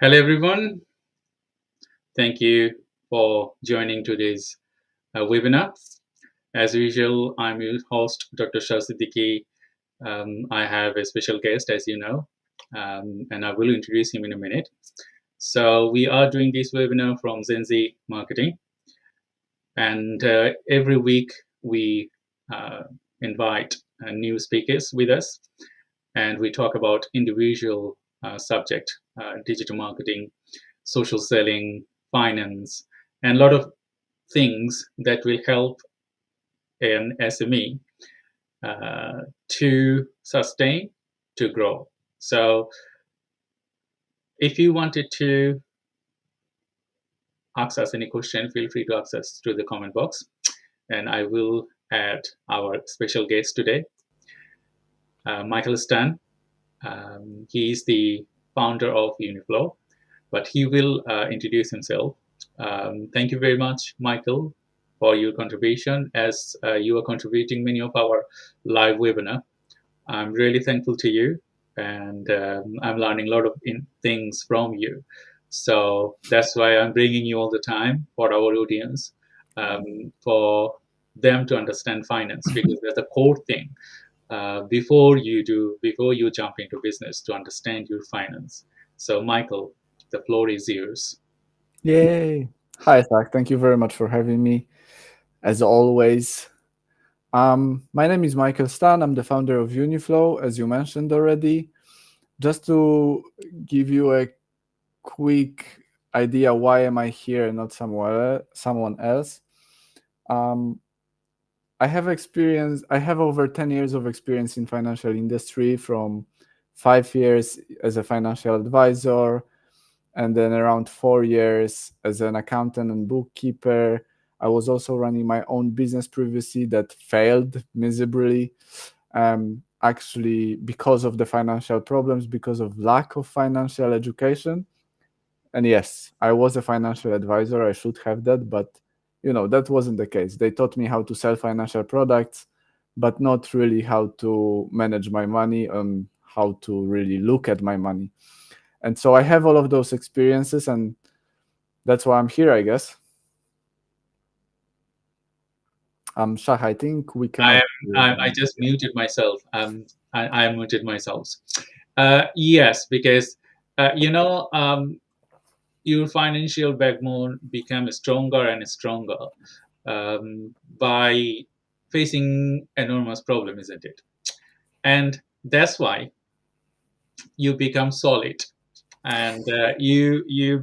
Hello, everyone. Thank you for joining today's webinar. As usual, I'm your host, Dr. Shah Siddiqui. I have a special guest, as you know, and I will introduce him in a minute. So, we are doing this webinar from Zenzi Marketing, and every week we invite new speakers with us, and we talk about individual subject, digital marketing, social selling, finance, and a lot of things that will help an SME to sustain, to grow. So, if you wanted to ask us any question, feel free to ask us through the comment box, and I will add our special guest today, Michael Stan. He is the founder of Uniflow, but he will introduce himself. Thank you very much, Michael, for your contribution. As you are contributing many of our live webinar, I'm really thankful to you, and I'm learning a lot of things from you. So that's why I'm bringing you all the time for our audience, for them to understand finance, because that's the core thing. Before you jump into business, to understand your finance. So, Michael, the floor is yours. Yay! Hi, Zach. Thank you very much for having me, as always. My name is Michael Stan. I'm the founder of Uniflow, as you mentioned already. Just to give you a quick idea, why am I here and not someone else? I have over 10 years of experience in financial industry, from 5 years as a financial advisor, and then around 4 years as an accountant and bookkeeper. I was also running my own business previously that failed miserably, actually because of the financial problems, because of lack of financial education. And yes, I was a financial advisor. I should have that, but that wasn't the case. They taught me how to sell financial products, but not really how to manage my money and how to really look at my money. And so I have all of those experiences, and that's why I'm here, I guess. Shah, I think we cannot. I just muted myself. I muted myself. Yes, because your financial backbone becomes stronger and stronger by facing enormous problem, isn't it? And that's why you become solid. And you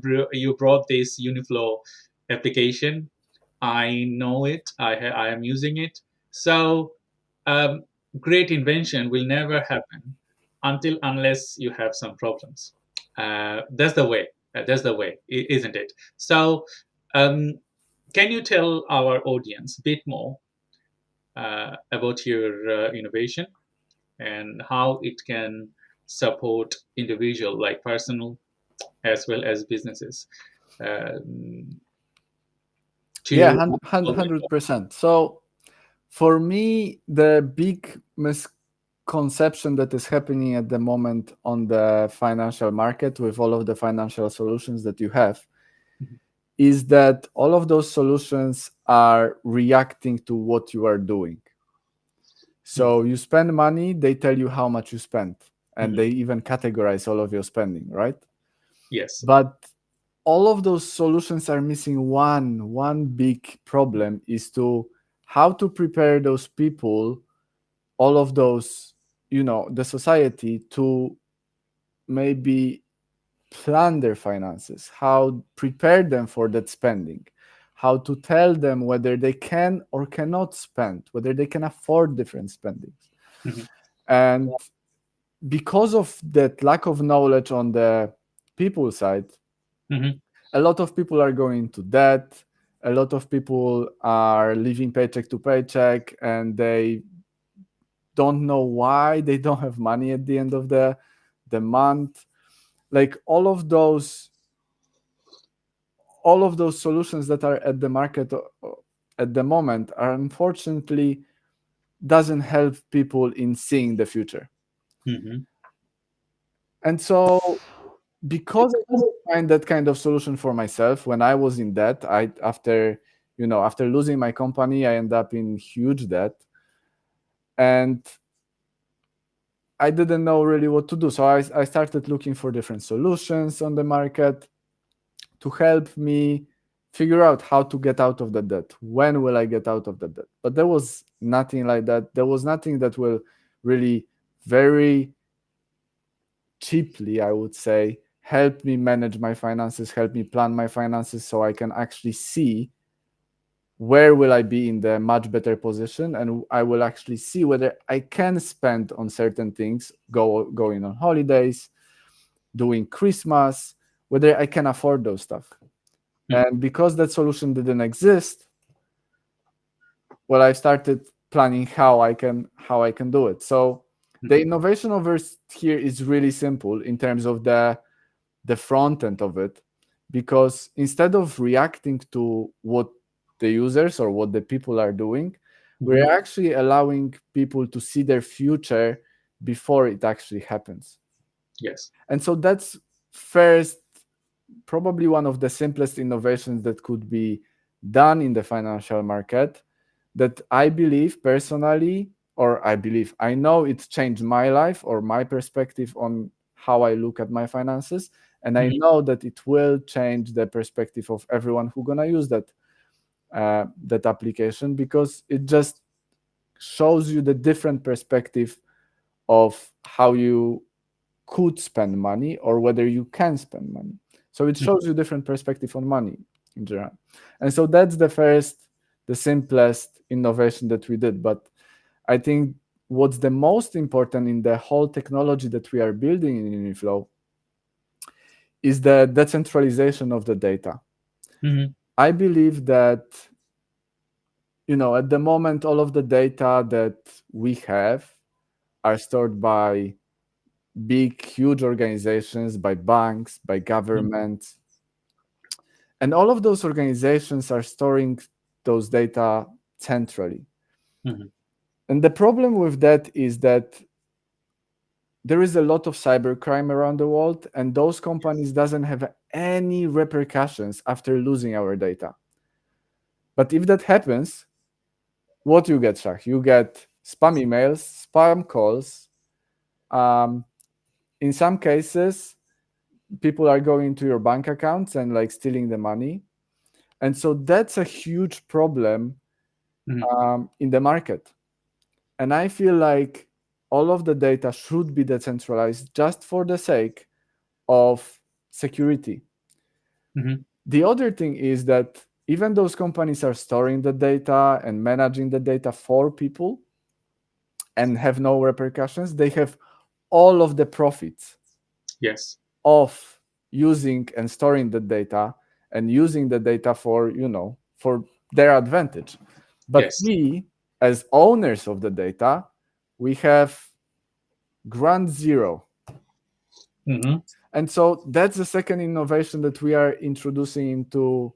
brought this Uniflow application. I know it. I am using it. So um, great invention will never happen unless you have some problems. That's the way. That's the way, isn't it? So um, can you tell our audience a bit more about your innovation and how it can support individual, like personal as well as businesses? Um, Yeah, to 100%. So for me, the big misconception that is happening at the moment on the financial market with all of the financial solutions that you have is that all of those solutions are reacting to what you are doing. So you spend money, they tell you how much you spent, and they even categorize all of your spending, right? Yes. But all of those solutions are missing one big problem, is to how to prepare those people, all of those, the society, to maybe plan their finances, how prepare them for that spending, how to tell them whether they can or cannot spend, whether they can afford different spendings. And because of that lack of knowledge on the people side, a lot of people are going into debt. A lot of people are living paycheck to paycheck, and they don't know why they don't have money at the end of the month. Like all of those solutions that are at the market at the moment are unfortunately doesn't help people in seeing the future. And so because I couldn't find that kind of solution for myself when I was in debt. I after after losing my company, I end up in huge debt, and I didn't know really what to do. So I started looking for different solutions on the market to help me figure out how to get out of the debt. When will I get out of the debt? But there was nothing like that. There was nothing that will really very cheaply, I would say, help me manage my finances, help me plan my finances so I can actually see where will I be in the much better position, and I will actually see whether I can spend on certain things, going on holidays, doing Christmas, whether I can afford those stuff. Mhm. And because that solution didn't exist, well, I started planning how I can do it. So the Mhm. innovation over here is really simple in terms of the front end of it, because instead of reacting to what the users or what the people are doing, Mhm. we're actually allowing people to see their future before it actually happens. Yes. And so that's first, probably one of the simplest innovations that could be done in the financial market, that I believe personally, or I know it changed my life or my perspective on how I look at my finances. And I Mhm. know that it will change the perspective of everyone who's gonna use that application, because it just shows you the different perspective of how you could spend money or whether you can spend money. So it Mhm. shows you different perspective on money in general. And so that's the simplest innovation that we did. But I think what's the most important in the whole technology that we are building in Uniflow is the decentralization of the data. Mhm. I believe that, at the moment, all of the data that we have are stored by big, huge organizations, by banks, by Mhm. governments. And all of those organizations are storing those data centrally. Mhm. And the problem with that is that there is a lot of cybercrime around the world, and those companies doesn't have any repercussions after losing our data. But if that happens, what you get, Shah? You get spam emails, spam calls. Um, in some cases, people are going into your bank accounts and like stealing the money. And so that's a huge problem Mhm. in the market. And I feel like all of the data should be decentralized just for the sake of security. Mhm. The other thing is that even those companies are storing the data and managing the data for people and have no repercussions, they have all of the profits Yes. of using and storing the data and using the data for their advantage. But Yes. we, as owners of the data, we have ground zero. Mhm. And so that's the second innovation that we are introducing into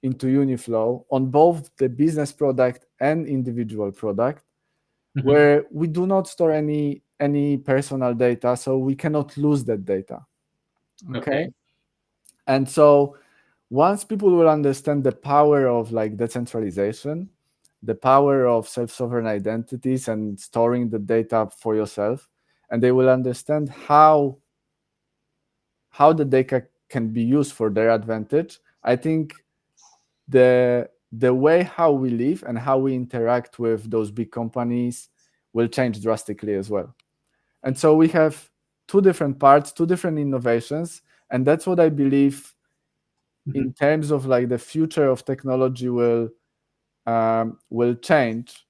Uniflow on both the business product and individual product, Mhm. where we do not store any personal data, so we cannot lose that data. Okay. Okay. And so once people will understand the power of like decentralization, the power of self-sovereign identities and storing the data for yourself, and they will understand how the data can be used for their advantage, I think the way how we live and how we interact with those big companies will change drastically as well. And so we have two different parts, two different innovations, and that's what I believe Mhm. in terms of like the future of technology will change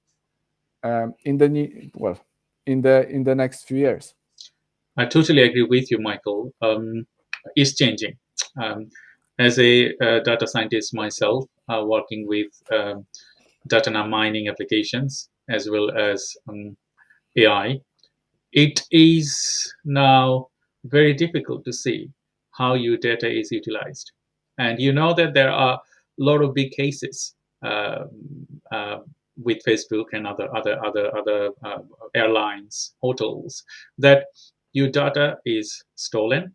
in the in the next few years. I totally agree with you, Michael. It's changing. Um, as a data scientist myself, working with data mining applications as well as AI, it is now very difficult to see how your data is utilized. And you know that there are a lot of big cases uh, uh, with Facebook and other airlines, hotels, that your data is stolen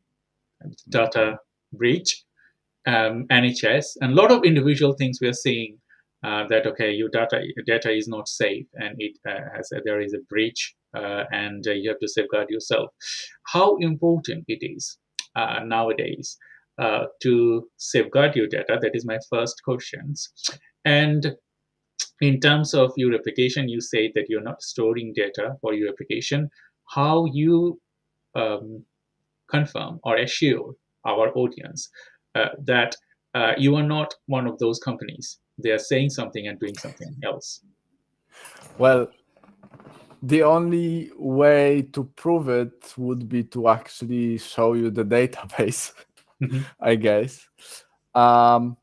data breach, NHS, and a lot of individual things we are seeing that okay, your data is not safe, and it there is a breach, and you have to safeguard yourself. How important it is nowadays to safeguard your data? That is my first questions. And in terms of your application, you say that you're not storing data for your application. How you um, confirm or assure our audience that you are not one of those companies. They are saying something and doing something else. Well, the only way to prove it would be to actually show you the database, Mhm, I guess. Um,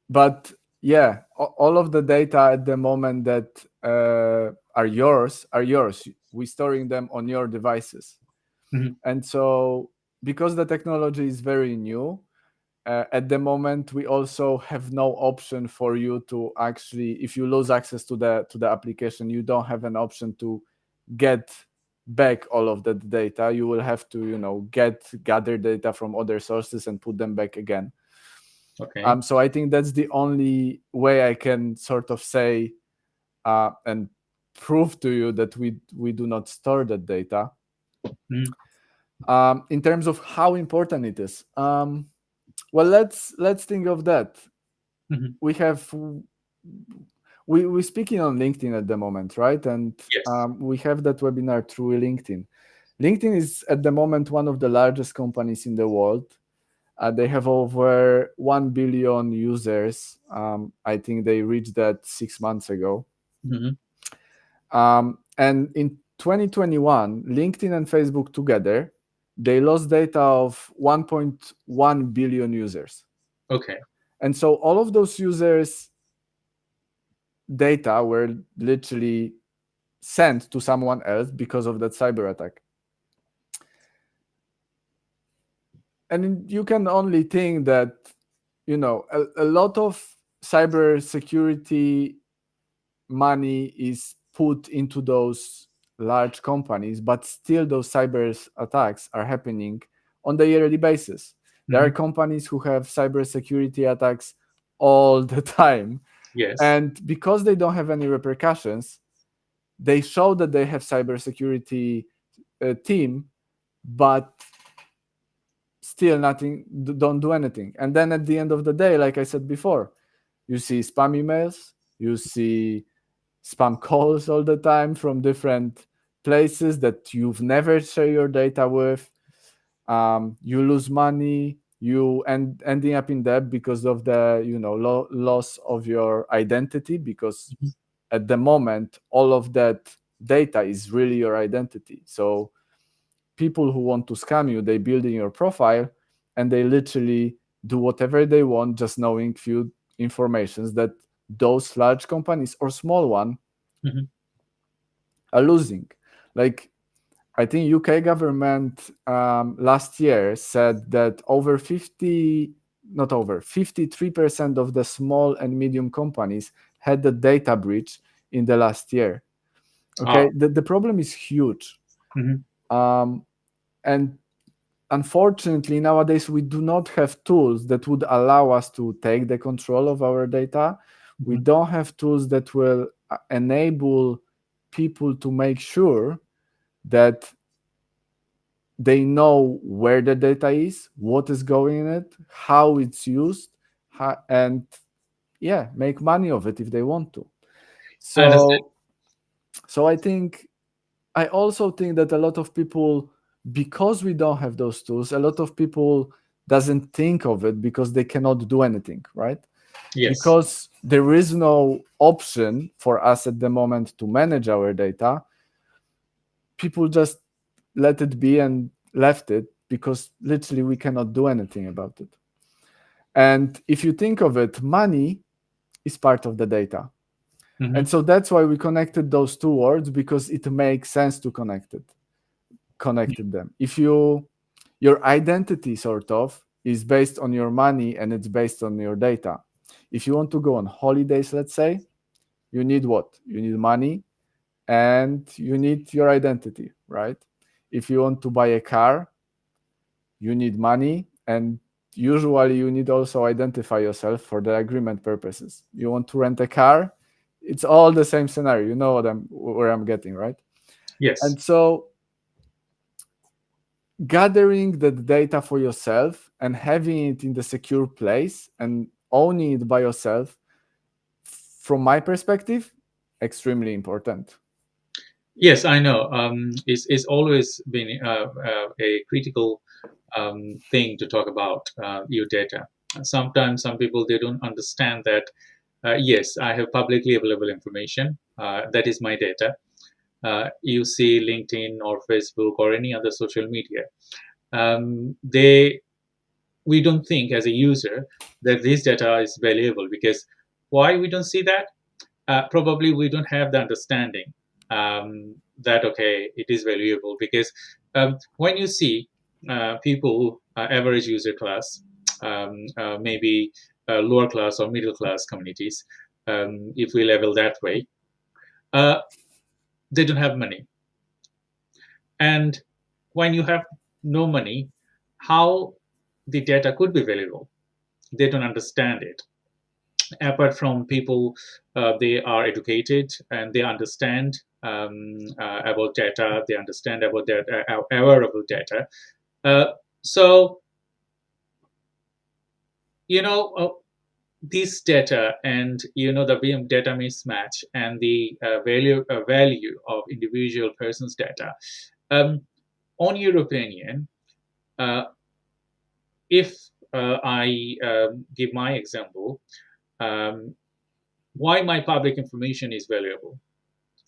but yeah, all of the data at the moment that are yours are yours. We're storing them on your devices. mhm. And so, because the technology is very new, at the moment we also have no option for you to actually, if you lose access to the application, you don't have an option to get back all of that data. You will have to, gather data from other sources and put them back again. Okay. So I think that's the only way I can sort of say and prove to you that we do not store that data. Mhm, In terms of how important it is, well, let's think of that. mhm. We have we're speaking on LinkedIn at the moment, right? And Yes. we have that webinar through LinkedIn. LinkedIn is at the moment one of the largest companies in the world. They have over 1 billion users. I think they reached that 6 months ago. Mhm. And in 2021, LinkedIn and Facebook together, they lost data of 1.1 billion users. Okay. And so all of those users' data were literally sent to someone else because of that cyber attack. And you can only think that, a lot of cybersecurity money is put into those large companies, but still those cyber attacks are happening on the yearly basis. There are Mhm. companies who have cybersecurity attacks all the time. Yes. And because they don't have any repercussions, they show that they have cybersecurity team, but still nothing, don't do anything. And then at the end of the day, like I said before, you see spam emails, you see spam calls all the time from different places that you've never shared your data with. You lose money, you ending up in debt because of the loss of your identity, because Mhm, at the moment all of that data is really your identity. So people who want to scam you, they build in your profile and they literally do whatever they want, just knowing few informations that those large companies or small one mhm. are losing. Like, I think UK government last year said that over 50, not over 53% of the small and medium companies had the data breach in the last year. Ah. Okay, the problem is huge. Mhm, um, and unfortunately nowadays we do not have tools that would allow us to take the control of our data. We mhm, don't have tools that will enable people to make sure that they know where the data is, what is going in it, how it's used, and yeah, make money of it if they want to. I understand. So I also think that a lot of people, because we don't have those tools, a lot of people doesn't think of it because they cannot do anything, right? Yes. Because there is no option for us at the moment to manage our data. People just let it be and left it because literally we cannot do anything about it. And if you think of it, money is part of the data. And Mhm, so that's why we connected those two words, because it makes sense to connected them. If your identity sort of is based on your money and it's based on your data. If you want to go on holidays, let's say, you need what? You need money and you need your identity, right? If you want to buy a car, you need money, and usually you need also identify yourself for the agreement purposes. You want to rent a car, it's all the same scenario. You know where I'm getting, right? Yes. And so gathering the data for yourself and having it in the secure place and owning it by yourself, from my perspective, extremely important. Yes, I know. It's always been a critical thing to talk about your data. Sometimes some people they don't understand that. Yes, I have publicly available information. That is my data. You see LinkedIn or Facebook or any other social media. They we don't think as a user that this data is valuable because why we don't see that? Probably we don't have the understanding that okay it is valuable because when you see people average user class maybe lower class or middle class communities if we level that way uh, they don't have money and when you have no money how the data could be valuable they don't understand it apart from people they are educated and they understand about data they understand about data aware about data uh, so you know this data and the data mismatch and the value of individual person's data um, on your opinion uh, if I give my example um, why my public information is valuable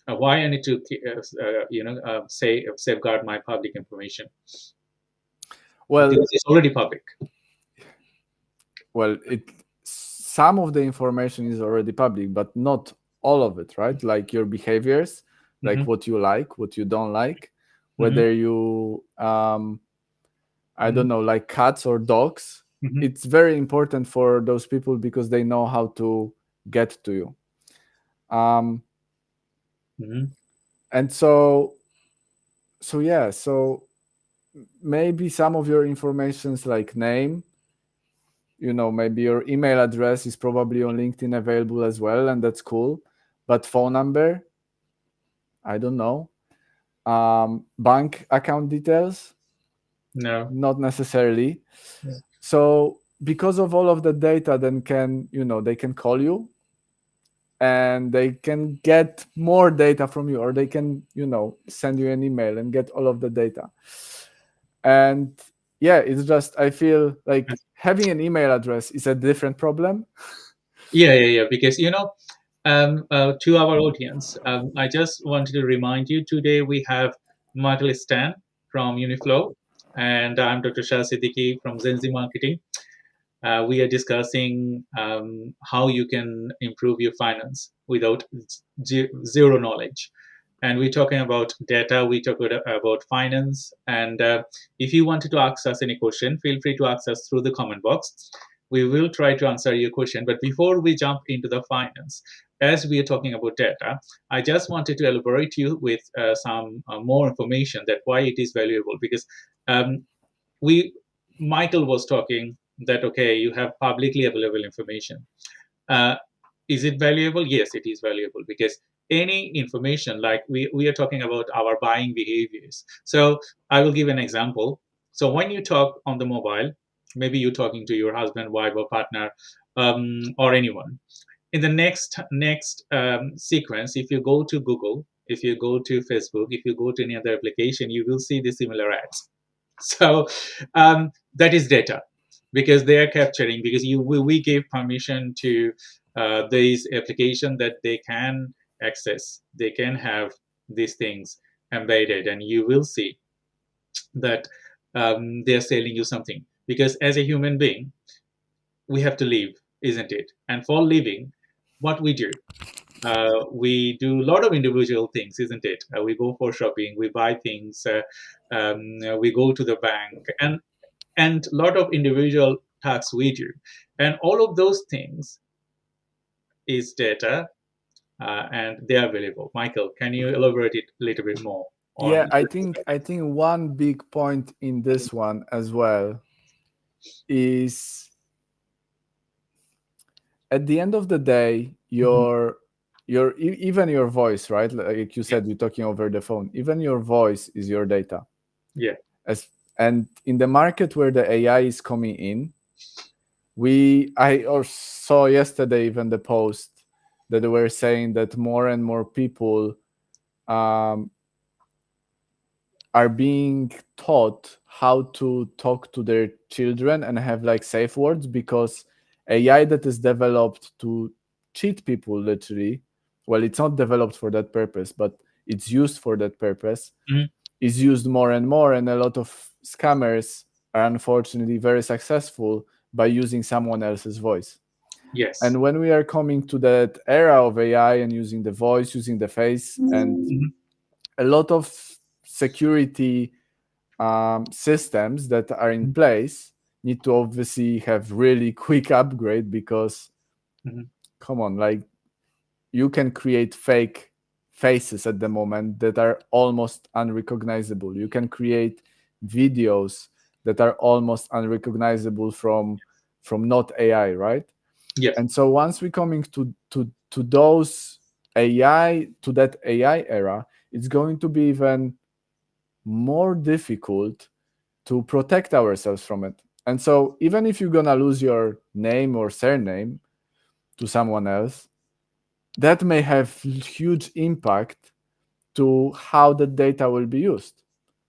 why I need to say safeguard my public information Well, because it's already public. it some of the information is already public, but not all of it, right? Like your behaviors, like Hmm. what you like, what you don't like, Hmm. whether you I Hmm. don't know, like cats or dogs. Hmm. It's very important for those people because they know how to get to you. Um, Hmm. and so yeah, so maybe some of your informations like name, maybe your email address is probably on LinkedIn available as well, and that's cool. But phone number, I don't know. Bank account details, No. not necessarily. Yeah. So because of all of the data, then they can call you and they can get more data from you, or they can send you an email and get all of the data. And yeah, it's just, I feel like having an email address is a different problem. Yeah. Because to our audience, I just wanted to remind you today we have Michael Stan from Uniflow, and I'm Dr. Shah Siddiqui from Zenzi Marketing. We are discussing how you can improve your finance without zero knowledge. And we're talking about data, we talk about finance. And if you wanted to ask us any question, feel free to ask us through the comment box. We will try to answer your question. But before we jump into the finance, as we are talking about data, I just wanted to elaborate you with some more information that why it is valuable because um, we Michael was talking that okay you have publicly available information uh, is it valuable yes it is valuable because any information like we are talking about our buying behaviors so I will give an example so when you talk on the mobile maybe you're talking to your husband wife or partner or anyone in the next sequence if you go to Google if you go to Facebook if you go to any other application you will see the similar ads so that is data because they are capturing because we gave permission to these application that they can access they can have these things embedded and you will see that they're selling you something because as a human being we have to live isn't it and for living what we do a lot of individual things, isn't it? We go for shopping, we buy things, we go to the bank, and a lot of individual tasks we do, and all of those things is data, and they are available. Michael, can you elaborate it a little bit more? or Yeah, I think one big point in this one as well is, at the end of the day, Mhm. even your voice, right? Like you Yeah, said, you're talking over the phone. Even your voice is your data. yeah, As and in the market where the AI is coming in, I or saw yesterday even the post that they were saying that more and more people um, are being taught how to talk to their children and have like safe words, because AI that is developed to cheat people, literally, well, it's not developed for that purpose, but it's used for that purpose, mhm, is used more and more, and a lot of scammers are unfortunately very successful by using someone else's voice. yes, And when we are coming to that era of AI and using the voice, using the face, and mhm, a lot of security systems that are in mhm, place need to obviously have really quick upgrade, because mhm, come on, like, you can create fake faces at the moment that are almost unrecognizable. You can create videos that are almost unrecognizable from not AI, right? yes, And so once we're coming to those AI, to that AI era, it's going to be even more difficult to protect ourselves from it. And so even if you're gonna lose your name or surname to someone else, that may have huge impact to how the data will be used.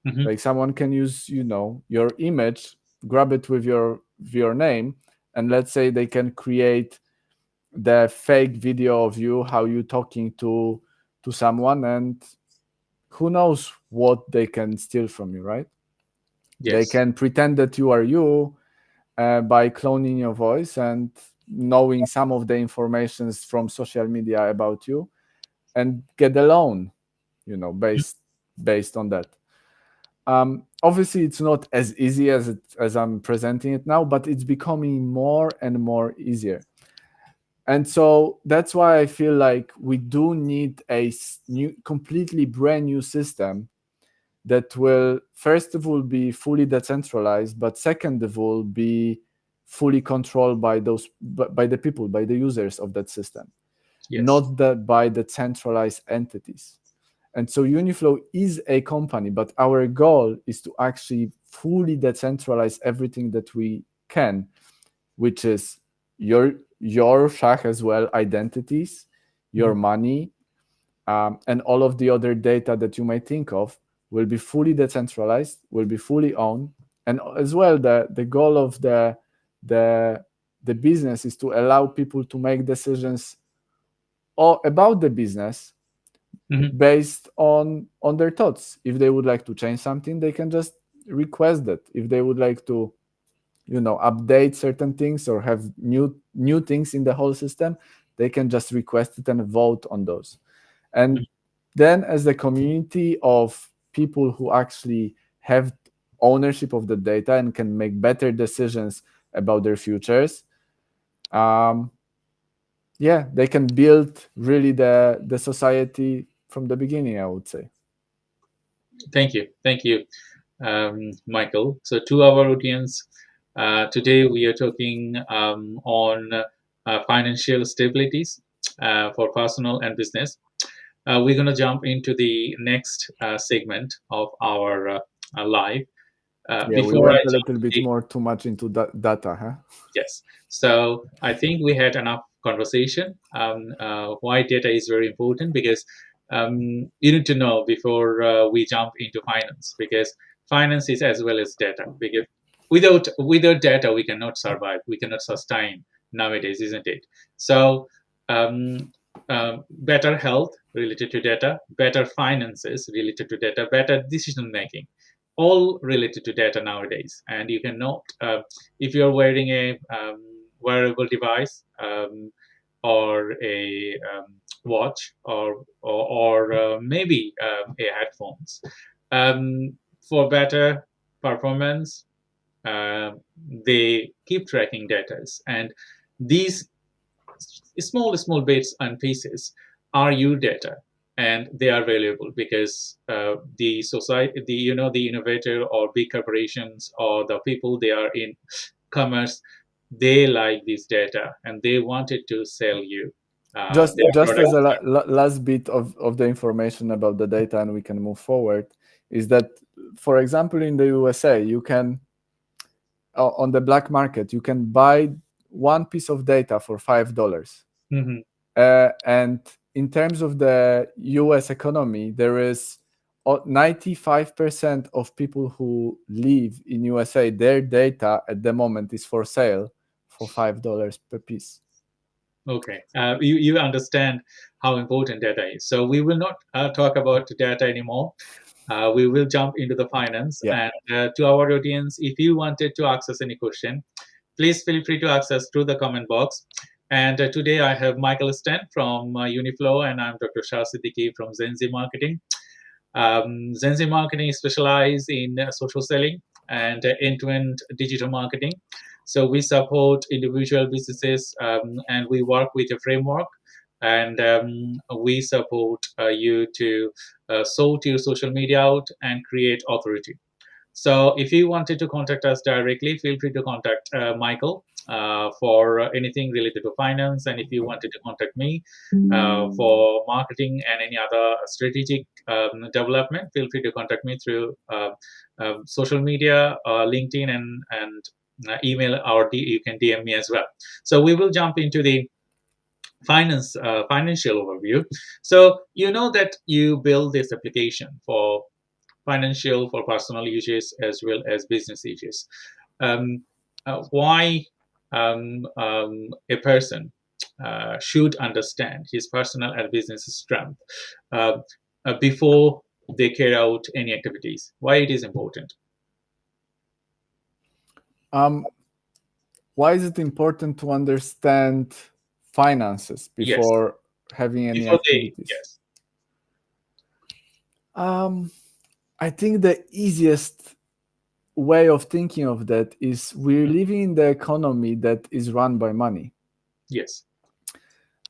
mhm, Like someone can use, your image, grab it with your name, and let's say they can create the fake video of you, how you talking to someone, and who knows what they can steal from you, right? They yes, can pretend that you are you, by cloning your voice and knowing some of the informations from social media about you, and get a loan, mhm, based on that. Obviously, it's not as easy as I'm presenting it now, but it's becoming more and more easier. And so that's why I feel like we do need new, completely brand new system that will, first of all, be fully decentralized, but second of all, be fully controlled by by the people, by the users of that system, yes, not that by the centralized entities. And so Uniflow is a company, but our goal is to actually fully decentralize everything that we can, which is your Shah as well identities, your mhm, money, and all of the other data that you might think of will be fully decentralized, will be fully owned, and as well the goal of the the business is to allow people to make decisions all about the business mhm, based on their thoughts. If they would like to change something, they can just request that. If they would like to, update certain things or have new things in the whole system, they can just request it and vote on those. And then, as a community of people who actually have ownership of the data and can make better decisions about their futures, um, yeah, they can build really the society from the beginning, I would say. thank you, Michael. So, to our audience, today we are talking on financial stabilities for personal and business. We're going to jump into the next segment of our live. Yeah, we Before I went a jump little to bit the more too much into that data, huh? yes, so I think we had enough conversation. Why data is very important because you need to know before we jump into finance because finance is as well as data because without data we cannot survive, we cannot sustain nowadays, isn't it? So um, better health related to data, better finances related to data, better decision making, all related to data nowadays. And you cannot, if you're wearing a wearable device or a watch or maybe a headphones, for better performance, uh, they keep tracking data, and these small bits and pieces are your data. and they are valuable because the society, the innovator or big corporations or the people they are in commerce, they like this data and they wanted to sell you their Just as a products. last bit of the information about the data, and we can move forward, is that, for example, in the USA, you can, on the black market, you can buy one piece of data for $5. Hmm. And in terms of the US economy, there is 95% of people who live in USA, their data at the moment is for sale for $5 per piece. Okay, you understand how important data is. So we will not talk about data anymore. We will jump into the finance. Yeah. And to our audience, if you wanted to ask us any question, please feel free to ask us through the comment box. And today I have Michael Stent from Uniflow, and I'm Dr. Shah Siddiqui from Zenzi Marketing. Zenzi Marketing specializes in social selling and end-to-end digital marketing. So we support individual businesses, and we work with a framework, and we support you to sort your social media out and create authority. So if you wanted to contact us directly, feel free to contact Michael for anything related to finance. And if you wanted to contact me for marketing and any other strategic development, feel free to contact me through social media, LinkedIn, and email, or you can DM me as well. So we will jump into the financial overview. So you know that you build this application for financial, for personal uses as well as business uses. Um, why a person should understand his personal and business strength uh, before they carry out any activities? Why it is important? Um, why is it important to understand finances Yes, before having any before they, activities? yes. Um, I think the easiest way of thinking of that is we're living in the economy that is run by money. Yes.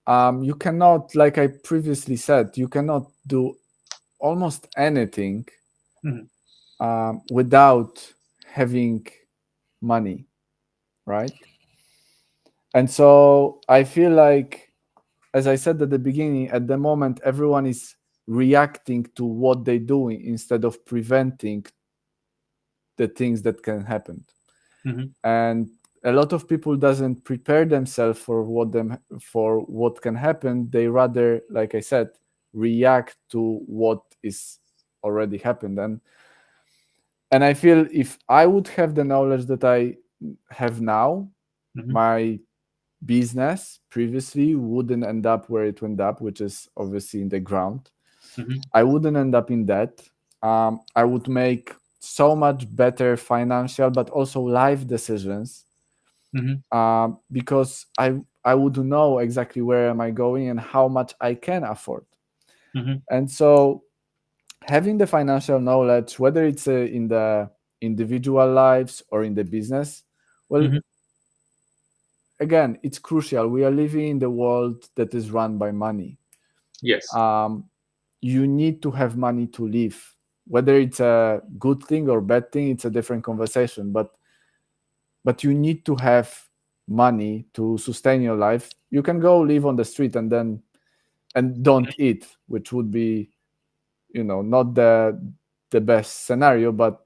You cannot, like I previously said, you cannot do almost anything Mhm. without having money, right? And so I feel like, as I said at the beginning, at the moment, everyone is reacting to what they're doing instead of preventing the things that can happen. Mhm. And a lot of people doesn't prepare themselves for what can happen. They rather, like I said, react to what is already happened. And I feel if I would have the knowledge that I have now, Mhm. my business previously wouldn't end up where it went up, which is obviously in the ground. Mhm. I wouldn't end up in debt. I would make so much better financial, but also life decisions, Mhm. because I would know exactly where am I going and how much I can afford. Mhm. And so having the financial knowledge, whether it's in the individual lives or in the business, well, Mhm. again, it's crucial. We are living in the world that is run by money. Yes. Um, you need to have money to live. Whether it's a good thing or bad thing, it's a different conversation. But you need to have money to sustain your life. You can go live on the street and don't eat, which would be, not the best scenario, but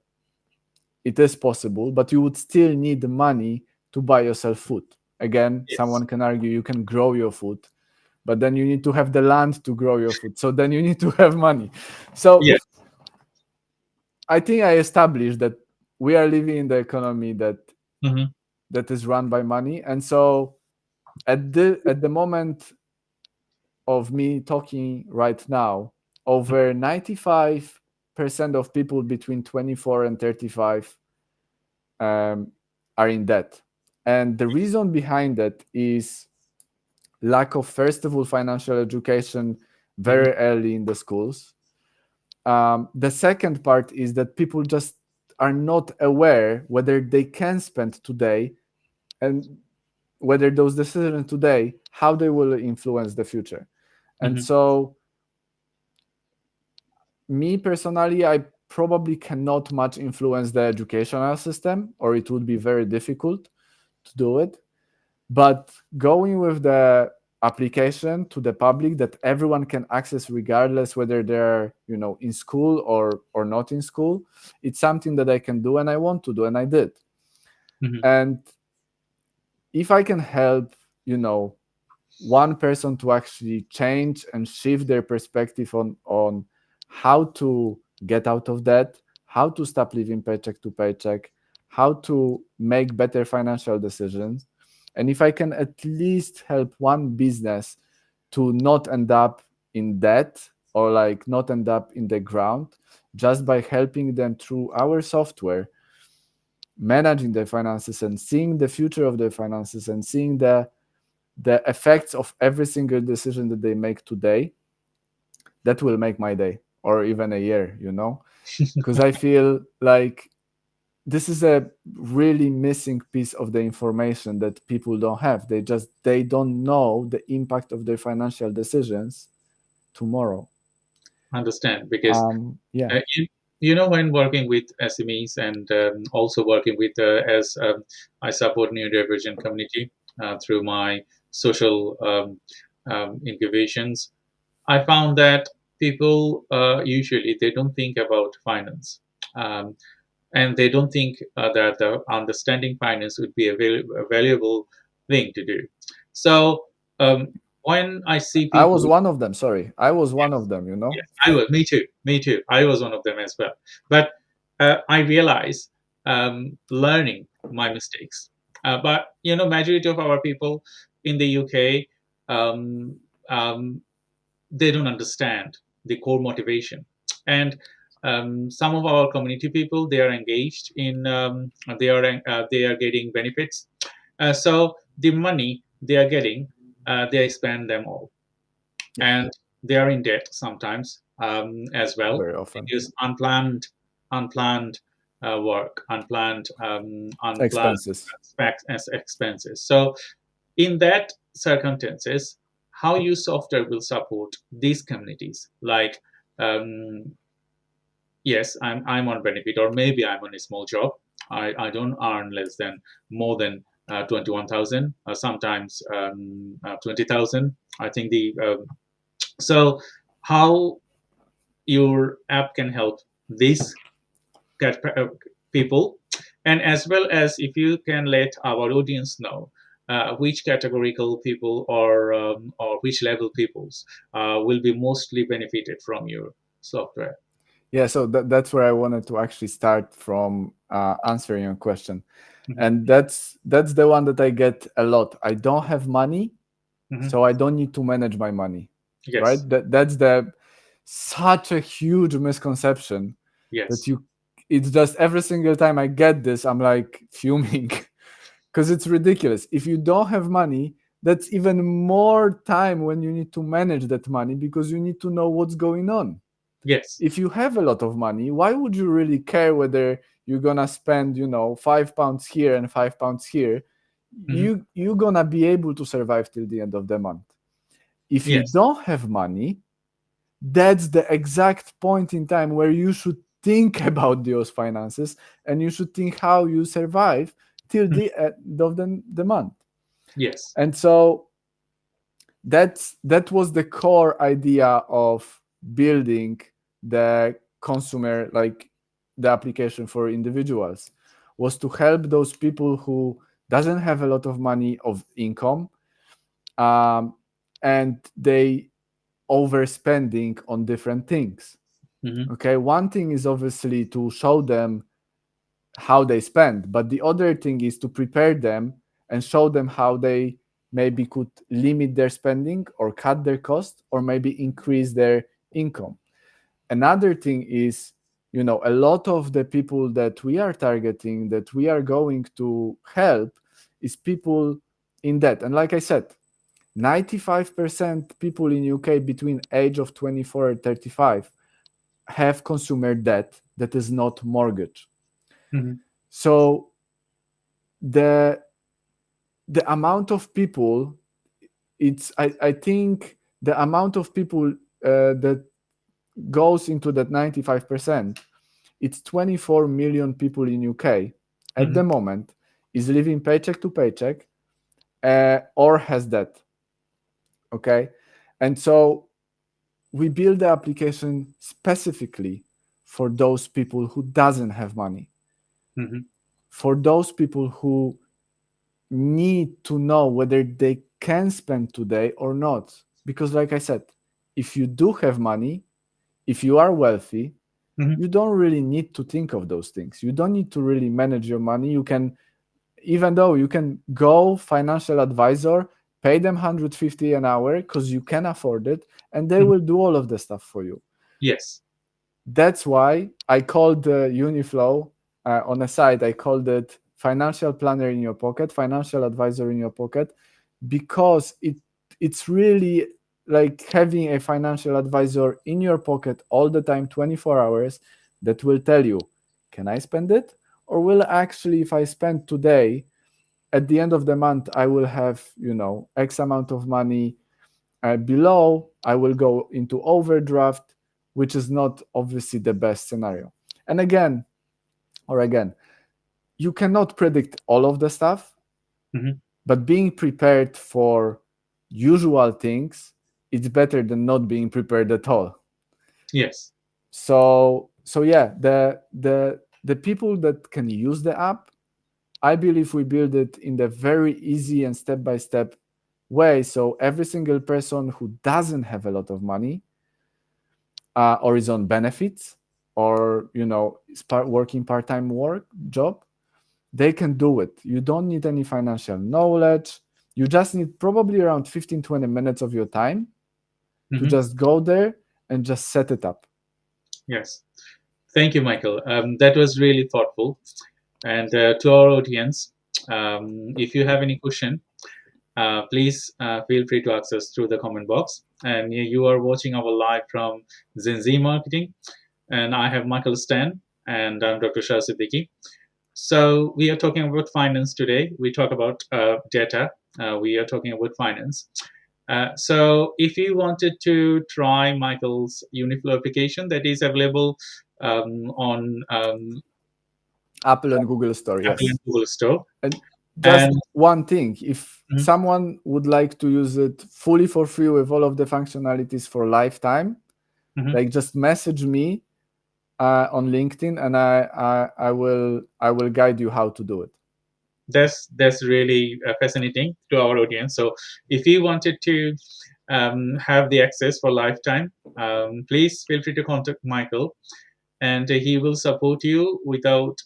it is possible. But you would still need the money to buy yourself food. Again, Yes. someone can argue you can grow your food, but then you need to have the land to grow your food. So then you need to have money. So Yes. I think I established that we are living in the economy Mhm. that is run by money. And so at the moment of me talking right now, over 95% of people between 24 and 35 um, are in debt. And the reason behind that is lack of, first of all, financial education Mhm. very early in the schools. The second part is that people just are not aware whether they can spend today, and whether those decisions today, how they will influence the future. And Mhm. so me personally, I probably cannot much influence the educational system, or it would be very difficult to do it. But going with the application to the public that everyone can access regardless whether they're in school or not in school, it's something that I can do and I want to do and I did. Hmm. And if I can help, you know one person to actually change and shift their perspective on how to get out of debt, how to stop living paycheck to paycheck, how to make better financial decisions, and if I can at least help one business to not end up in debt or like not end up in the ground just by helping them through our software managing their finances and seeing the future of their finances and seeing the effects of every single decision that they make today, that will make my day or even a year. Because I feel like this is a really missing piece of the information that people don't have. They don't know the impact of their financial decisions tomorrow. Understand, because Yeah, when working with SMEs and also working with as I support neurodivergent community through my social incubations, I found that people usually they don't think about finance, um, and they don't think that the understanding finance would be a valuable thing to do. So um, when I see I was people, one of them. Sorry, I was one yes, of them. yes, I was. Me too. Me too. I was one of them as well. But I realized learning my mistakes. But majority of our people in the UK, um, um, they don't understand the core motivation, and some of our community people they are engaged in they are getting benefits. So the money they are getting, they spend them all, Yeah, and they are in debt sometimes as well, very often. because unplanned work, unplanned Expenses. as expenses. So in that circumstances, how your software will support these communities, like um, yes, I'm on benefit, or maybe I'm on a small job. I don't earn less than more than 21,000, sometimes 20,000. I think the so how your app can help these people, and as well as if you can let our audience know which categorical people or which level peoples will be mostly benefited from your software. Yeah, so that's where I wanted to actually start from answering your question, Hmm. and that's the one that I get a lot. I don't have money, Hmm. so I don't need to manage my money, right? Yes. That's the such a huge misconception that Yes. you. It's just every single time I get this, I'm like fuming because it's ridiculous. If you don't have money, that's even more time when you need to manage that money because you need to know what's going on. Yes. If you have a lot of money, why would you really care whether you're gonna spend, £5 here and £5 here? Hmm. You're gonna be able to survive till the end of the month. If you Yes. don't have money, that's the exact point in time where you should think about those finances and you should think how you survive till Mhm. the end of the month. Yes. And so that was the core idea of building the consumer, like the application for individuals, was to help those people who doesn't have a lot of money of income, um, and they overspending on different things. Hmm. Okay, one thing is obviously to show them how they spend, but the other thing is to prepare them and show them how they maybe could limit their spending or cut their cost or maybe increase their income. Another thing is, a lot of the people that we are targeting, that we are going to help, is people in debt. And like I said, 95% people in UK between age of 24 and 35 have consumer debt that is not mortgage. Hmm. So the the amount of people, I think the amount of people that goes into that 95%, it's 24 million people in UK at Mm-hmm. the moment is living paycheck to paycheck, or has debt. Okay, and so we build the application specifically for those people who doesn't have money, Mm-hmm. for those people who need to know whether they can spend today or not. Because, like I said, if you do have money, if you are wealthy, Mm-hmm. you don't really need to think of those things. You don't need to really manage your money. You can, even though you can go financial advisor, pay them 150 an hour because you can afford it, and they Mm-hmm. will do all of the stuff for you. Yes. That's why I called the Uniflow, on a side, I called it financial planner in your pocket, financial advisor in your pocket, because it's really like having a financial advisor in your pocket all the time, 24 hours, that will tell you, can I spend it? Or will actually, if I spend today, at the end of the month, I will have, X amount of money below, I will go into overdraft, which is not obviously the best scenario. And again, you cannot predict all of the stuff, Mm-hmm. but being prepared for usual things, it's better than not being prepared at all. Yes. So yeah, the people that can use the app, I believe we build it in the very easy and step by step way. So every single person who doesn't have a lot of money, or is on benefits, or is working part-time work job, they can do it. You don't need any financial knowledge. You just need probably around 15-20 minutes of your time to Mm-hmm. just go there and just set it up. Yes. Thank you, Michael. That was really thoughtful. And to our audience, if you have any question, please feel free to ask us through the comment box. And you are watching our live from Gen Z Marketing, and I have Michael Stan, and I'm Dr. Shah Siddiqui. So we are talking about finance today. We talk about data. We are talking about finance. So if you wanted to try Michael's Uniflow application that is available on Apple and Google Store, Apple yes. and Google Store, And just and one thing, if mhm, someone would like to use it fully for free with all of the functionalities for lifetime, mhm. like just message me on LinkedIn, and I will guide you how to do it. That's really fascinating to our audience. So if you wanted to have the access for lifetime, please feel free to contact Michael, and he will support you without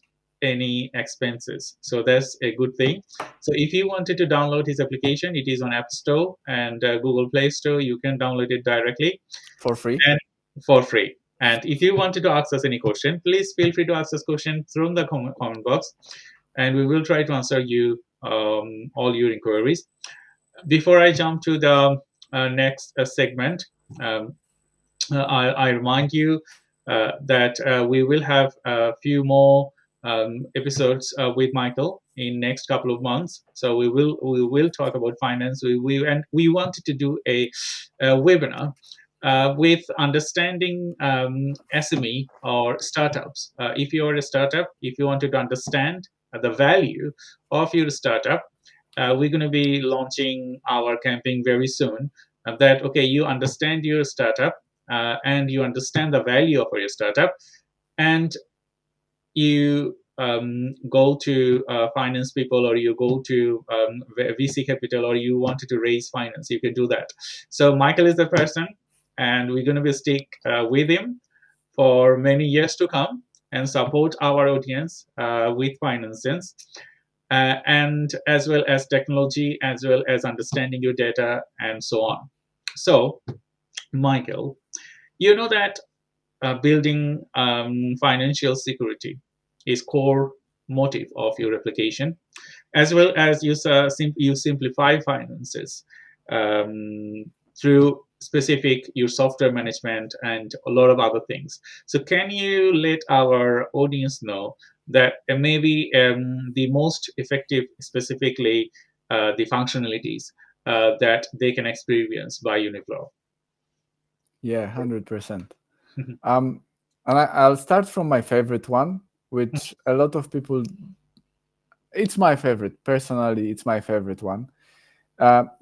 any expenses. So that's a good thing. So if you wanted to download his application, it is on App Store and Google Play Store. You can download it directly For free. and for free. And if you wanted to ask us any question, please feel free to ask us question through the comment box, and we will try to answer you all your inquiries. Before I jump to the next segment, um, I remind you that we will have a few more episodes with Michael in next couple of months. So we will talk about finance. And we wanted to do a webinar with understanding SME or startups. If you are a startup, if you wanted to understand the value of your startup, we're going to be launching our campaign very soon. That okay, you understand your startup, and you understand the value of your startup, and you go to finance people, or you go to VC capital, or you wanted to raise finance, you can do that. So Michael is the person, and we're going to be stick with him for many years to come and support our audience with finances, and as well as technology, as well as understanding your data and so on. So Michael, you know that building financial security is core motive of your application, as well as you simplify finances um, through specific your software management and a lot of other things. So can you let our audience know that maybe the most effective, specifically the functionalities that they can experience by Uniflow? Yeah, 100%. Mhm. Um, and I'll start from my favorite one, which a lot of people, it's my favorite. Personally, it's my favorite one.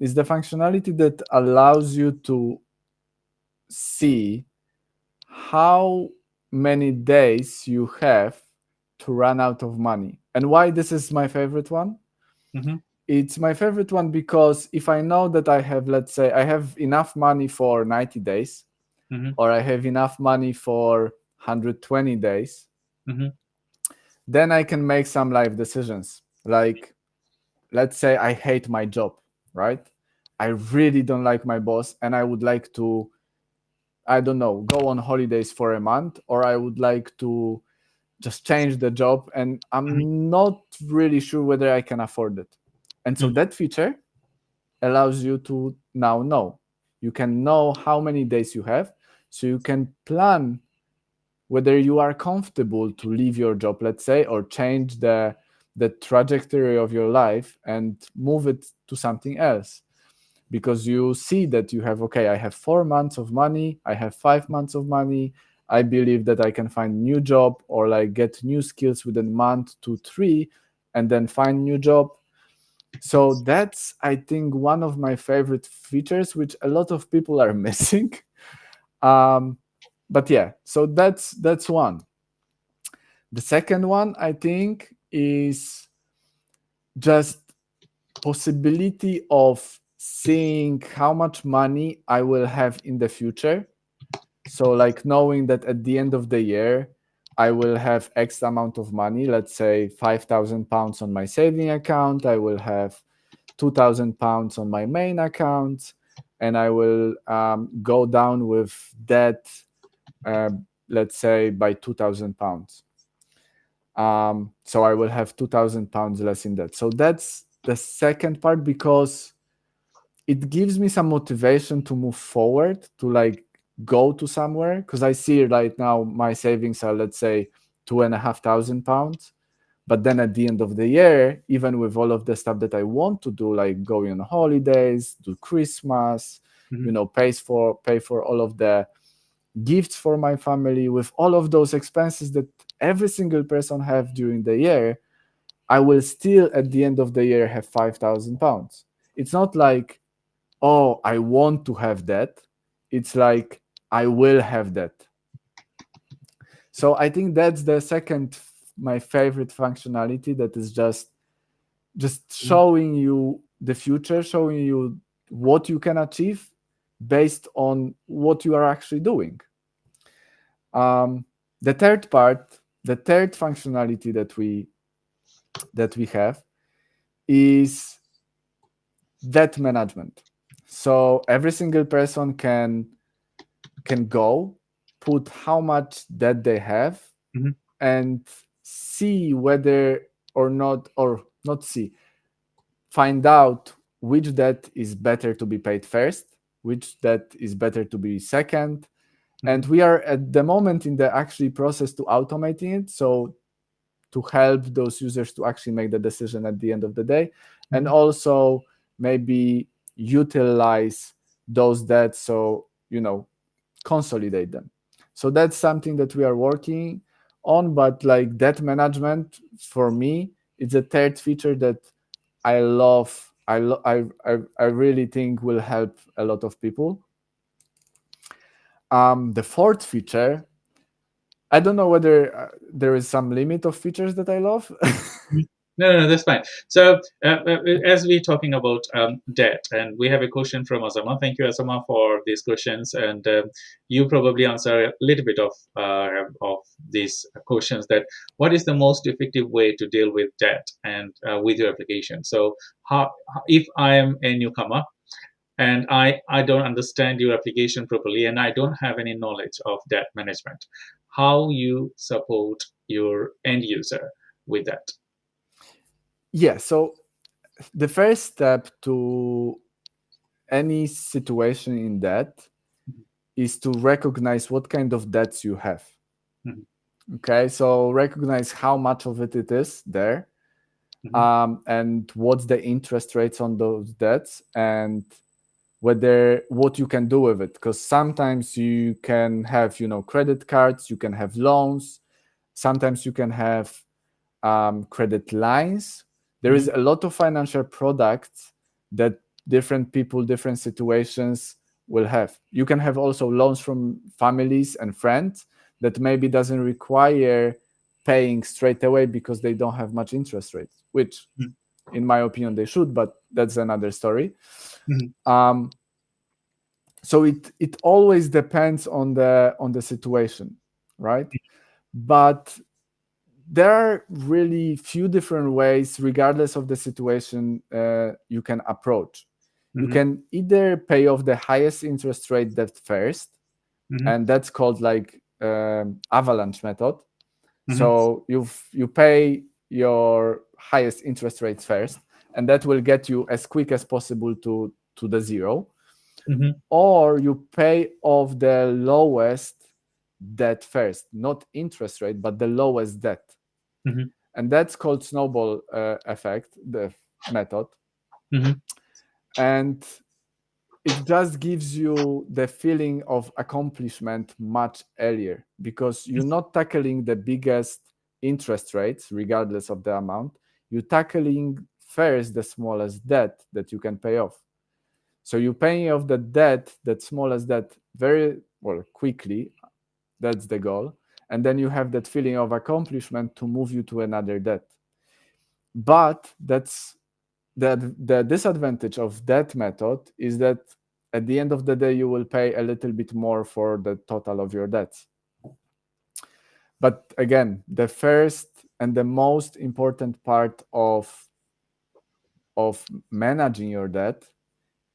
Is the functionality that allows you to see how many days you have to run out of money. And why this is my favorite one? Mhm. It's my favorite one because if I know that I have, let's say, I have enough money for 90 days, Mhm. or I have enough money for 120 days, Mhm. then I can make some life decisions. Like, let's say I hate my job, right? I really don't like my boss, and I would like to, I don't know, go on holidays for a month, or I would like to just change the job, and Mhm. I'm not really sure whether I can afford it. And so Mhm. that feature allows you to now know. You can know how many days you have, so you can plan whether you are comfortable to leave your job, let's say, or change the trajectory of your life and move it to something else. Because you see that you have, okay, I have 4 months of money, I have 5 months of money, I believe that I can find new job or like get new skills within a month to three, and then find new job. So that's, I think, one of my favorite features, which a lot of people are missing. um, but yeah, so that's one. The second one, I think, is just possibility of seeing how much money I will have in the future. So like knowing that at the end of the year, I will have X amount of money, let's say £5,000 on my saving account, I will have £2,000 on my main account, and I will go down with debt, uh, let's say by £2,000. So I will have £2,000 less in debt. So that's the second part, because it gives me some motivation to move forward, to like go to somewhere. Because I see right now my savings are, let's say, £2,500. But then at the end of the year, even with all of the stuff that I want to do, like going on holidays, do Christmas, Mhm. pay for all of the gifts for my family, with all of those expenses that every single person have during the year, I will still at the end of the year have £5,000. It's not like, oh, I want to have that. It's like, I will have that. So I think that's the second, my favorite functionality, that is just Mhm. showing you the future, showing you what you can achieve based on what you are actually doing. Um, the third part, the third functionality that we have is debt management. So every single person can go, put how much debt they have, Mhm. and see whether or not, or not see, find out which debt is better to be paid first, which debt is better to be second. Mhm. And we are at the moment in the actually process to automating it, so to help those users to actually make the decision at the end of the day, and Mhm. also maybe utilize those debts, so consolidate them. So that's something that we are working on. But like debt management, for me, it's a third feature that I love. I really think will help a lot of people. The fourth feature, I don't know whether there is some limit of features that I love. Mhm. No, no, no, that's fine. So, as we're talking about debt, and we have a question from Azama. Thank you, Azama, for these questions. And you probably answer a little bit of these questions. That what is the most effective way to deal with debt and with your application? So, if I am a newcomer and I don't understand your application properly and I don't have any knowledge of debt management, how you support your end user with that? Yeah, so the first step to any situation in debt is to recognize what kind of debts you have. Mhm. Okay, so recognize how much of it is there, Mhm. and what's the interest rates on those debts, and whether what you can do with it, because sometimes you can have, credit cards, you can have loans, sometimes you can have credit lines. There is Mhm. a lot of financial products that different people, different situations will have. You can have also loans from families and friends that maybe doesn't require paying straight away because they don't have much interest rates, which Mhm. in my opinion they should, but that's another story. Mhm. um, so it always depends on the situation, right? But there are really few different ways, regardless of the situation, you can approach. You Mhm. can either pay off the highest interest rate debt first, Mhm. and that's called like avalanche method. Mhm. So you pay your highest interest rates first, and that will get you as quick as possible to the zero. Mhm. Or you pay off the lowest debt first, not interest rate, but the lowest debt, Mhm. and that's called snowball effect, the method. Mhm. And it just gives you the feeling of accomplishment much earlier, because you're not tackling the biggest interest rates regardless of the amount. You're tackling first the smallest debt that you can pay off. So you're paying off the debt, that smallest debt, very well quickly. That's the goal. And then you have that feeling of accomplishment to move you to another debt. But that's the disadvantage of that method, is that at the end of the day you will pay a little bit more for the total of your debts. But again, the first and the most important part of managing your debt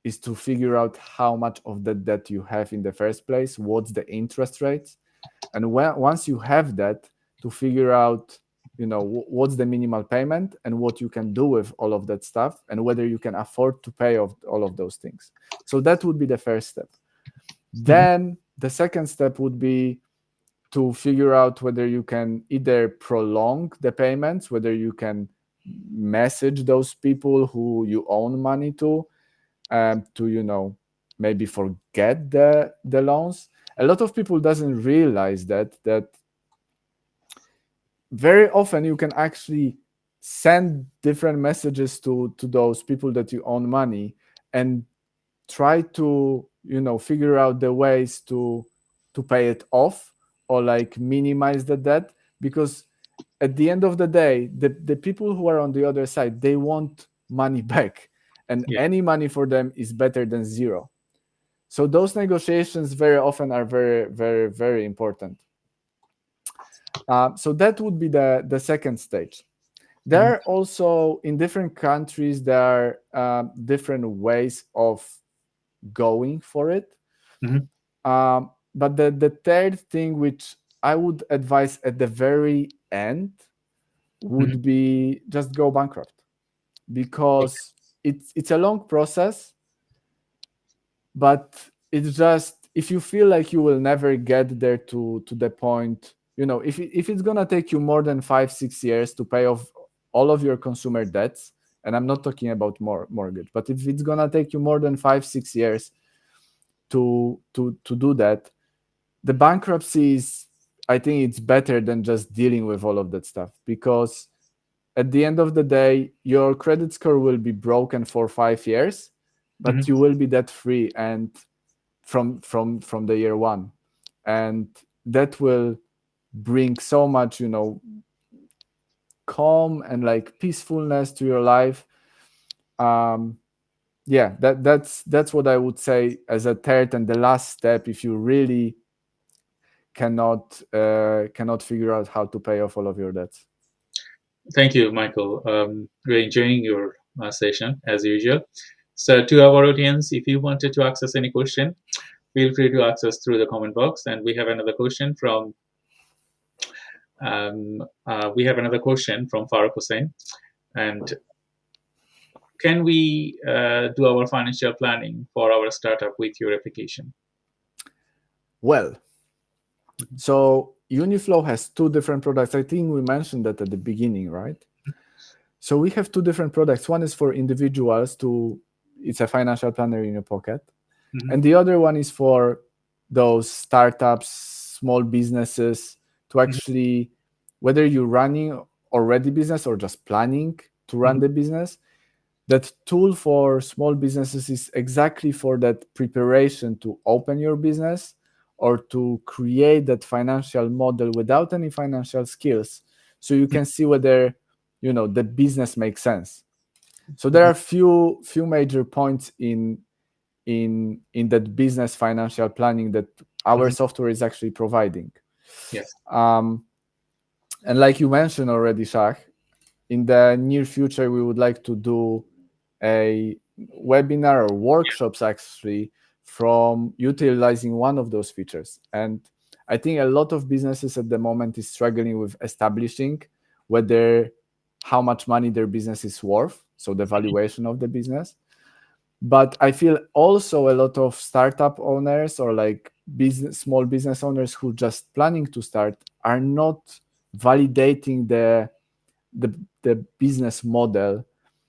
is to figure out how much of the debt you have in the first place, what's the interest rates, and once you have that, to figure out, what's the minimal payment and what you can do with all of that stuff, and whether you can afford to pay off all of those things. So that would be the first step. Mhm. Then the second step would be to figure out whether you can either prolong the payments, whether you can message those people who you own money to maybe forget the loans. A lot of people doesn't realize that very often you can actually send different messages to those people that you own money, and try to figure out the ways to pay it off, or like minimize the debt. Because at the end of the day, the people who are on the other side, they want money back, and Yeah. any money for them is better than zero. So those negotiations very often are very, very, very important. So that would be the second stage. There Mhm. are also, in different countries, there are different ways of going for it. Mhm. But the third thing, which I would advise at the very end, Mhm. would be just go bankrupt, Okay. because it's a long process. But it's just, if you feel like you will never get there to the point, if it's gonna take you more than 5-6 years to pay off all of your consumer debts, and I'm not talking about mortgage, but if it's gonna take you more than 5-6 years to do that, the bankruptcy is, I think it's better than just dealing with all of that stuff, because at the end of the day your credit score will be broken for 5 years, but Mhm. you will be debt free, and from the year one. And that will bring so much, calm and like peacefulness to your life. um yeah, that's what I would say as a third and the last step, if you really cannot figure out how to pay off all of your debts. Thank you, Michael. We're enjoying your session as usual. So, to our audience, if you wanted to ask us any question, feel free to ask us through the comment box. And we have another question from Farooq Hussein. And can we do our financial planning for our startup with your application? Well, Mhm. so Uniflow has two different products. I think we mentioned that at the beginning, right? So we have two different products. One is for individuals to, it's a financial planner in your pocket. Mm-hmm. And the other one is for those startups, small businesses to Mm-hmm. actually, whether you're running already business or just planning to run Mm-hmm. the business, that tool for small businesses is exactly for that preparation to open your business or to create that financial model without any financial skills, so you can see whether the business makes sense. So there Mm-hmm. are few major points in that business financial planning that our Mm-hmm. software is actually providing. Yes. um, and like you mentioned already, Shah, in the near future we would like to do a webinar or workshops actually from utilizing one of those features. And I think a lot of businesses at the moment is struggling with establishing whether how much money their business is worth, so the valuation of the business. But I feel also a lot of startup owners or like small business owners who just planning to start are not validating the, the business model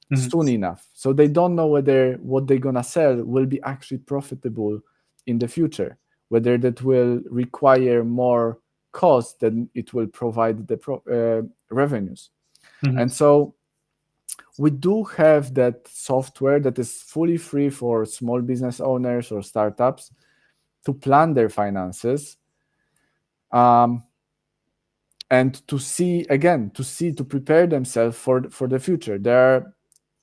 Mm-hmm. soon enough. So they don't know whether what they're gonna sell will be actually profitable in the future, whether that will require more cost than it will provide the revenues. Mm-hmm. And so we do have that software that is fully free for small business owners or startups to plan their finances, um, and to see again to prepare themselves for the future. There are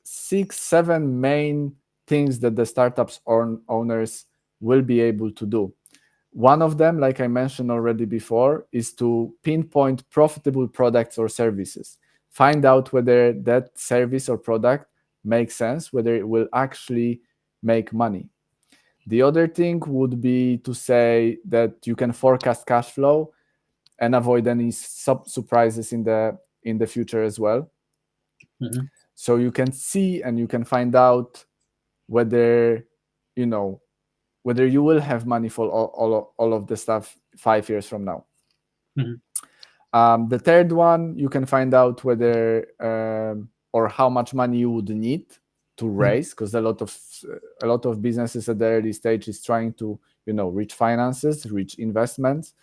6 7 main things that the startups owners will be able to do. One of them, like I mentioned already before, is to pinpoint profitable products or services. Find out whether that service or product makes sense, whether it will actually make money. The other thing would be to say that you can forecast cash flow and avoid any surprises in the future as well. Mm-hmm. So you can see and you can find out whether you know whether you will have money for all of the stuff 5 years from now. Mm-hmm. The third one, you can find out whether or how much money you would need to Mm-hmm. raise, because a lot of businesses at the early stage is trying to reach finances, reach investments.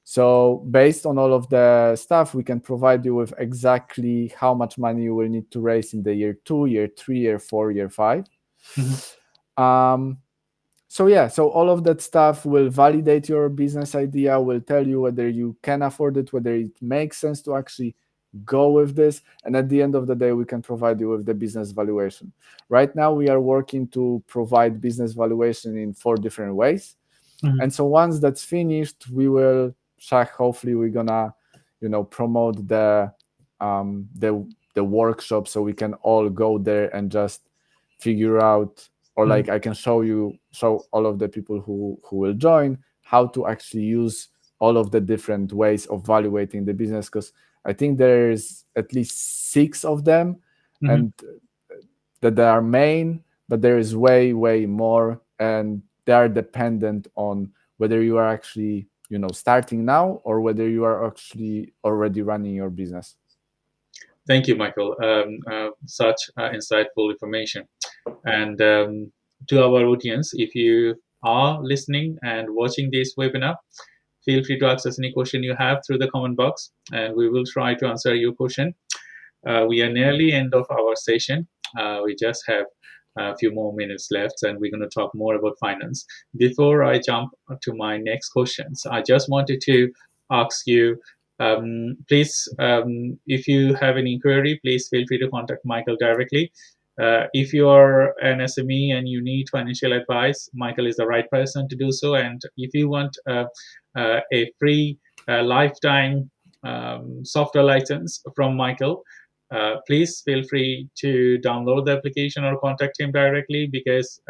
So based on all of the stuff, we can provide you with exactly how much money you will need to raise in the year 2, year 3, year 4, year 5. Mm-hmm. Um, so yeah, so all of that stuff will validate your business idea, will tell you whether you can afford it, whether it makes sense to actually go with this, and at the end of the day we can provide you with the business valuation. Right now we are working to provide business valuation in 4 different ways. Mm-hmm. And so once that's finished, we will hopefully we're gonna promote the workshop, so we can all go there and just figure out, or Mm-hmm. like I can show all of the people who will join how to actually use all of the different ways of evaluating the business, because I think there's at least 6 of them, Mm-hmm. and that they are main, but there is way more, and they are dependent on whether you are actually starting now or whether you are actually already running your business. Thank you, Michael. Such insightful information. And to our audience, if you are listening and watching this webinar, feel free to access any question you have through the comment box, and we will try to answer your question. We are nearly end of our session. We just have a few more minutes left, and we're going to talk more about finance. Before I jump to my next questions, I just wanted to ask you, please, if you have any inquiry, please feel free to contact Michael directly. If you are an SME and you need financial advice, Michael is the right person to do so. And if you want a free lifetime software license from Michael, please feel free to download the application or contact him directly, because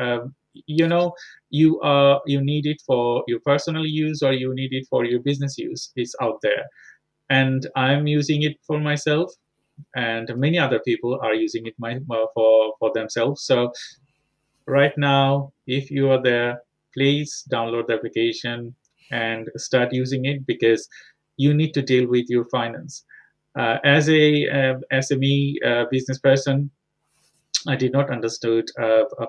you need it for your personal use or you need it for your business use. It's out there, and I'm using it for myself, and many other people are using it for themselves. So right now, if you are there, please download the application and start using it, because you need to deal with your finance. As a SME business person, I did not understood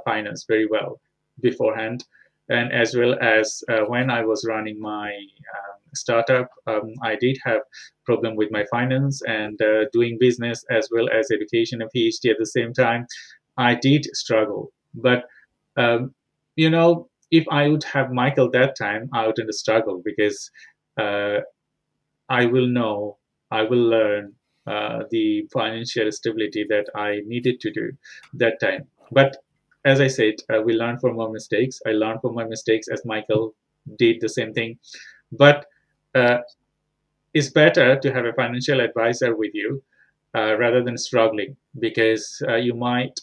finance very well beforehand. and as well as when I was running my startup, I did have problem with my finance and doing business as well as education and PhD at the same time. I did struggle, but um, if I would have Michael that time, I wouldn't struggle because uh, I will know, I will learn the financial stability that I needed to do that time. But as I said, we learn from our mistakes. I learned from my mistakes as Michael did the same thing. But uh, it's better to have a financial advisor with you rather than struggling because you might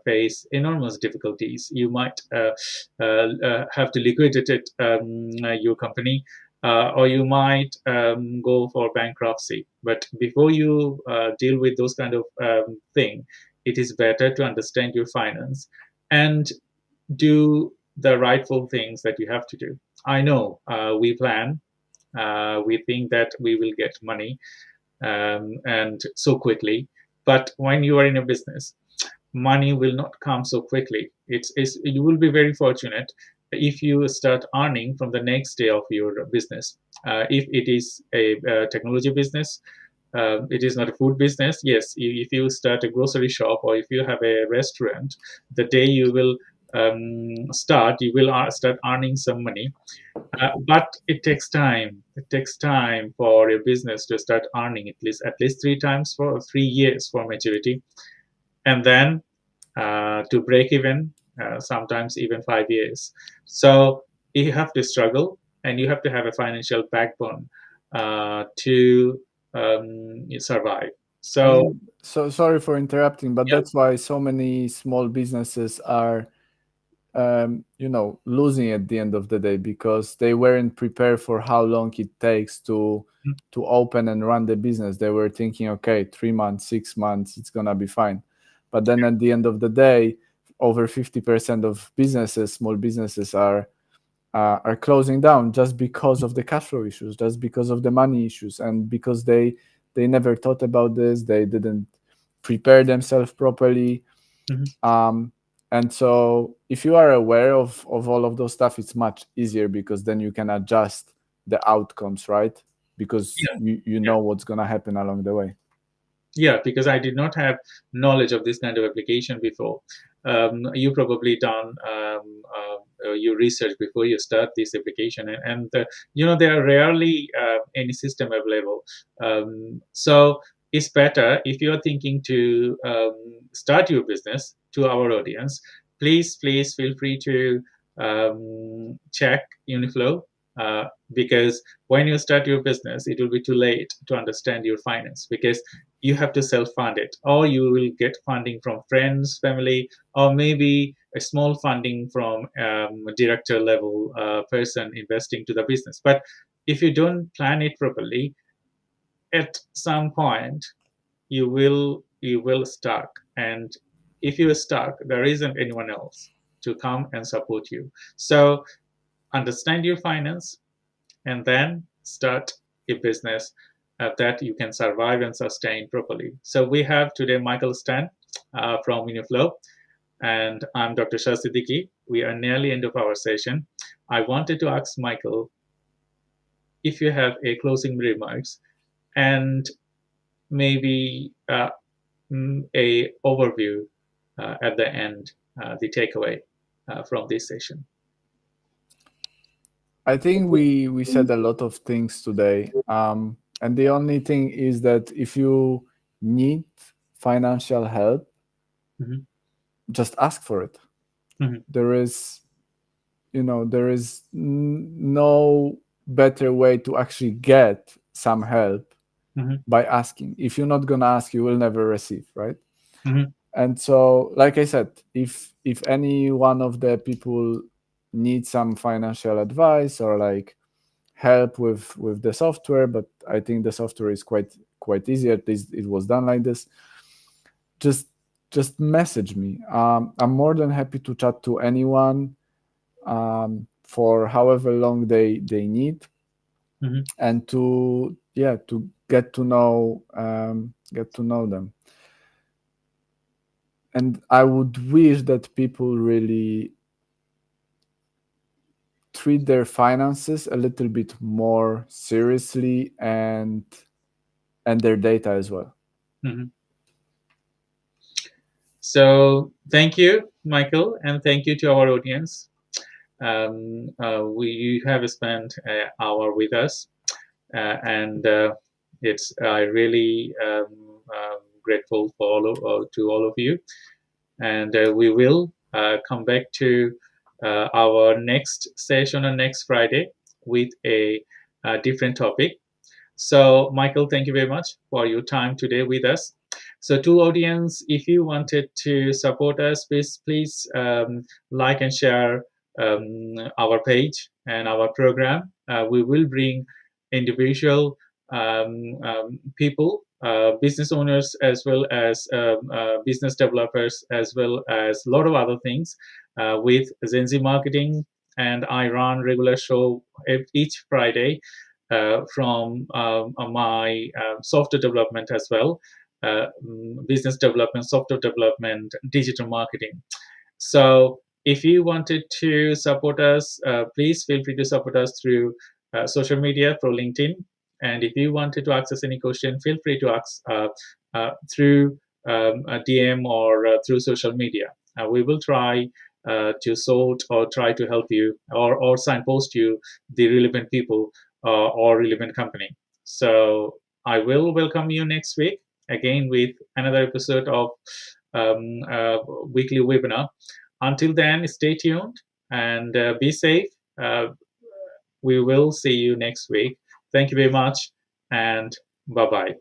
face enormous difficulties. You might have to liquidate your company, or you might go for bankruptcy. But before you deal with those kind of thing, it is better to understand your finance and do the rightful things that you have to do. I know we plan, we think that we will get money and so quickly. But when you are in a business, money will not come so quickly. You will be very fortunate if you start earning from the next day of your business. If it is a technology business, it is not a food business. Yes, if you start a grocery shop or if you have a restaurant, the day you will you will start earning some money, but it takes time. It takes time for a business to start earning at least 3 times for 3 years for maturity, and then to break even, sometimes even 5 years. So you have to struggle, and you have to have a financial backbone to survive. I So mean, so sorry for interrupting, but yeah. that's why so many small businesses are, losing at the end of the day because they weren't prepared for how long it takes to open and run the business. They were thinking, okay, 3 months, 6 months, it's gonna be fine. But then at the end of the day, over 50% of businesses, small businesses, are closing down just because of the cash flow issues, just because of the money issues, and because they never thought about this. They didn't prepare themselves properly. Mhm. um, and so if you are aware of all of those stuff, it's much easier because then you can adjust the outcomes, right? Because Yeah. you Yeah. know what's going to happen along the way. Yeah, because I did not have knowledge of this kind of application before. You probably done your research before you start this application, and there are rarely any system available. So it's better if you are thinking to start your business. To our audience, please feel free to check Uniflow. Because when you start your business, it will be too late to understand your finance because you have to self-fund it, or you will get funding from friends, family, or maybe a small funding from a director level person investing to the business. But if you don't plan it properly, at some point you will stuck, and if you're stuck, there isn't anyone else to come and support you. So understand your finance and then start a business that you can survive and sustain properly. So we have today Michael Stan from Uniflow, and I'm Dr. Shah Siddiqui. We are nearly end of our session. I wanted to ask Michael if you have a closing remarks and maybe a overview at the end, the takeaway from this session. I think we said a lot of things today, and the only thing is that if you need financial help, Mm-hmm. just ask for it. Mm-hmm. There is, there is no better way to actually get some help Mm-hmm. by asking. If you're not gonna ask, you will never receive, right? Mm-hmm. And so, like I said, if any one of the people needs some financial advice or like help with the software, but I think the software is quite easy. At least it was done like this. just just message me. I'm more than happy to chat to anyone, for however long they need, Mm-hmm. and to, yeah, to get to know them. And I would wish that people really treat their finances a little bit more seriously, and their data as well. Mhm. So thank you, Michael, and thank you to our audience. You have spent an hour with us, and it's I really grateful for to all of you, and we will come back to our next session on next Friday with a different topic. So, Michael, thank you very much for your time today with us. So, to audience, if you wanted to support us, please like and share our page and our program. We will bring individual people, business owners, as well as business developers, as well as a lot of other things with Zenzi Marketing. And I run regular show each Friday from my software development as well, business development, software development, digital marketing. So if you wanted to support us, please feel free to support us through social media, through LinkedIn. And if you wanted to access any question, feel free to ask through a DM or through social media. We will try to sort or try to help you or signpost you the relevant people or relevant company. So I will welcome you next week again with another episode of weekly webinar. Until then, stay tuned and be safe. We will see you next week. Thank you very much, and bye bye.